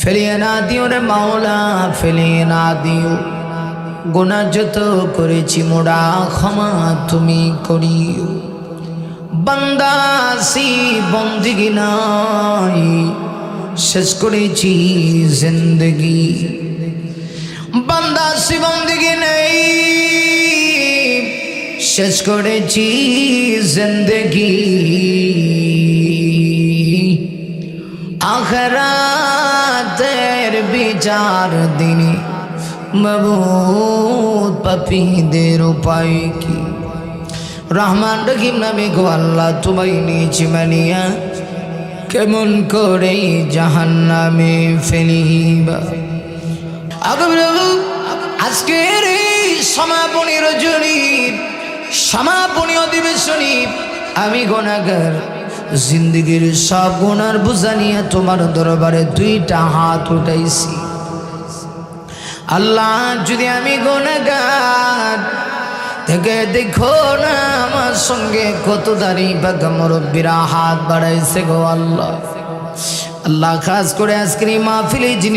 ফেলিয়ে না দিও রে মাওলা, ফেলিয়ে না দিও। গুনাহ যত করেছি মোরা ক্ষমা তুমি করিও। বান্দা সি বন্দিগি নাই, শেষ করেছি জিন্দগি। বান্দা সি বন্দিগি নেই, শেষ করেছি জিন্দগি। আখিরাতের বিচার দিনে মাবুদ পাপীদের উপায় কি? রহমান রহিম নামে গো আল্লাহ তোমায় নিয়েছি মানিয়া, কেমন করে জাহান্নামে ফেলিবা। আজকের এই সমাপনী রজনীর সমাপনী অধিবেশনী আমি গুনাহগার, জিন্দগির সব গুনার বোঝা নিয়ে তোমার দরবারে দুইটা হাত উঠাইছি। আল্লাহ যদি আমি গুনাহগার থেকে দেখো না আমার সঙ্গে কত দাঁড়ি বাগা মুরব্বীরা হাত বাড়াইছে গো আল্লাহ। আল্লাহ খাস করে আজকের এই মাহফিলে যিনি